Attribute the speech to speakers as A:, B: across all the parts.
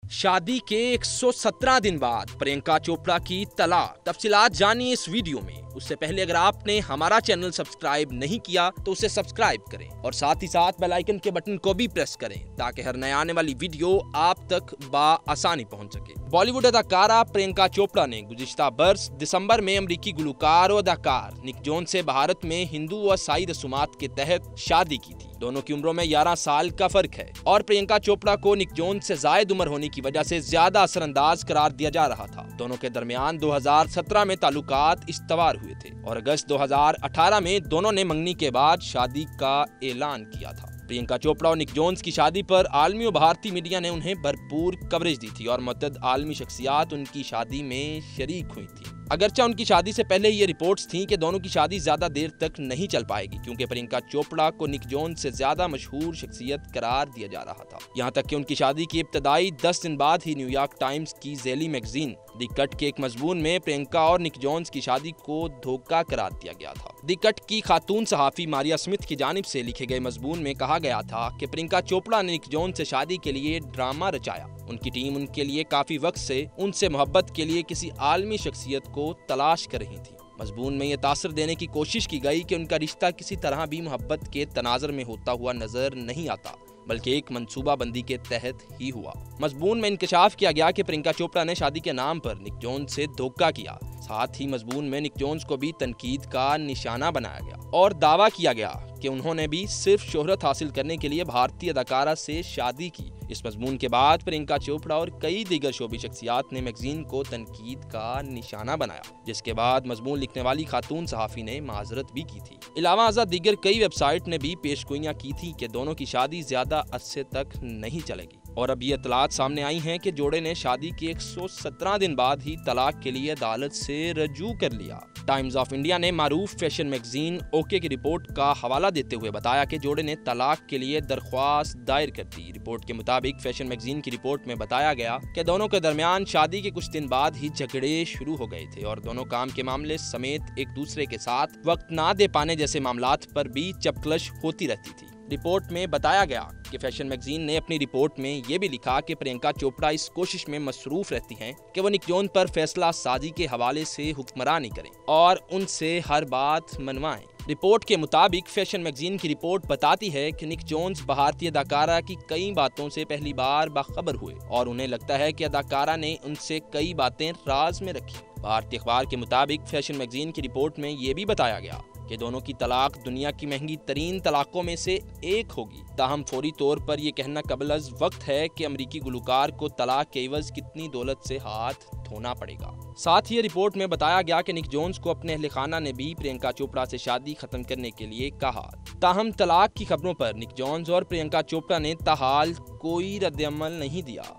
A: शादी के 117 दिन बाद प्रियंका चोपड़ा की तलाक। तफसीलात जानिए इस वीडियो में। उससे पहले अगर आपने हमारा चैनल सब्सक्राइब नहीं किया तो उसे सब्सक्राइब करें और साथ ही साथ बेल आइकन के बटन को भी प्रेस करें ताकि हर नए आने वाली वीडियो आप तक आसानी पहुंच सके। बॉलीवुड अदाकारा प्रियंका चोपड़ा ने गुज़िश्ता बरस दिसंबर में अमरीकी गुलकार और अदाकार निक जोन्स से भारत में हिंदू व ईसाई रसूमात के तहत शादी की थी। दोनों की उम्रों में 11 साल का फर्क है और प्रियंका चोपड़ा को निक जोन्स से जायद उम्र होने की वजह से ज्यादा असरअंदाज करार दिया जा रहा था। दोनों के दरमियान 2017 में ताल्लुकात इस्तवार हुए थे और अगस्त 2018 में दोनों ने मंगनी के बाद शादी का ऐलान किया था। प्रियंका चोपड़ा और निक जोन्स की शादी पर आलमी और भारतीय मीडिया ने उन्हें भरपूर कवरेज दी थी और मुतअद्दिद आलमी शख्सियात उनकी शादी में शरीक हुई थी। अगरचे उनकी शादी से पहले ये रिपोर्ट्स थीं कि दोनों की शादी ज्यादा देर तक नहीं चल पाएगी क्योंकि प्रियंका चोपड़ा को निक जोन्स से ज्यादा मशहूर शख्सियत करार दिया जा रहा था। यहाँ तक कि उनकी शादी की इब्तदाई 10 दिन बाद ही न्यूयॉर्क टाइम्स की ज़ेली मैगजीन दी कट के एक मजमून में प्रियंका और निक जोन्स की शादी को धोखा करार दिया गया था। दी कट की खातून सहाफी मारिया स्मिथ की जानिब से लिखे गए मजमून में कहा गया था कि प्रियंका चोपड़ा ने निक जोन्स से शादी के लिए ड्रामा रचाया। उनकी टीम उनके लिए काफी वक्त से उनसे मोहब्बत के लिए किसी आलमी शख्सियत को तलाश कर रही थी। मजमून में यह तासर देने की कोशिश की गई कि उनका रिश्ता किसी तरह भी मोहब्बत के तनाजर में होता हुआ नजर नहीं आता बल्कि एक मंसूबा बंदी के तहत ही हुआ। मजमून में इंकशाफ किया गया कि प्रियंका चोपड़ा ने शादी के नाम पर निक जोन्स से धोखा किया। साथ ही मजमून में निक जोन्स को भी तनकीद का निशाना बनाया गया और दावा किया गया कि उन्होंने भी सिर्फ शोहरत हासिल करने के लिए भारतीय अदाकारा से शादी की। इस मजमून के बाद प्रियंका चोपड़ा और कई दीगर शोबी शख्सियात ने मैगजीन को तनकीद का निशाना बनाया, जिसके बाद मजमून लिखने वाली खातून सहाफी ने माजरत भी की थी। इलावा दीगर कई वेबसाइट ने भी पेशगोइयां की थी कि दोनों की शादी ज्यादा अरसे तक नहीं चलेगी और अब ये इतलात सामने आई हैं कि जोड़े ने शादी के 117 दिन बाद ही तलाक के लिए अदालत से रजू कर लिया। टाइम्स ऑफ इंडिया ने मारूफ फैशन मैगजीन ओके की रिपोर्ट का हवाला देते हुए बताया कि जोड़े ने तलाक के लिए दरख्वास्त दायर कर दी। रिपोर्ट के मुताबिक फैशन मैगजीन की रिपोर्ट में बताया गया कि दोनों के दरमियान शादी के कुछ दिन बाद ही झगड़े शुरू हो गए थे और दोनों काम के मामले समेत एक दूसरे के साथ वक्त ना दे पाने जैसे मामलात पर भी चपकलश होती रहती थी। रिपोर्ट में बताया गया कि फैशन मैगजीन ने अपनी रिपोर्ट में ये भी लिखा कि प्रियंका चोपड़ा इस कोशिश में मसरूफ रहती हैं कि वो निक जोन्स पर फैसला साजी के हवाले से हुक्मरानी करें और उनसे हर बात मनवाएं। रिपोर्ट के मुताबिक फैशन मैगजीन की रिपोर्ट बताती है कि निक जोन्स भारतीय अदाकारा की कई बातों से पहली बार बाखबर हुए और उन्हें लगता है कि अदाकारा ने उनसे कई बातें राज में रखी। भारतीय अखबार के मुताबिक फैशन मैगजीन की रिपोर्ट में ये भी बताया गया कि दोनों की तलाक दुनिया की महंगी तरीन तलाकों में से एक होगी। ताहम फौरी तौर पर यह कहना कबल अज वक्त है कि अमरीकी गुलकार को तलाक के एवज कितनी दौलत से हाथ धोना पड़ेगा। साथ ही रिपोर्ट में बताया गया कि निक जोन्स को अपने अहले खाना ने भी प्रियंका चोपड़ा से शादी खत्म करने के लिए कहा। ताहम तलाक की खबरों पर निक जोन्स और प्रियंका चोपड़ा ने ताहाल कोई रद्द-ए-अमल नहीं दिया।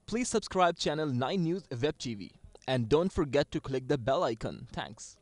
B: Please subscribe channel 9 News Web TV and don't forget to click the bell icon. Thanks.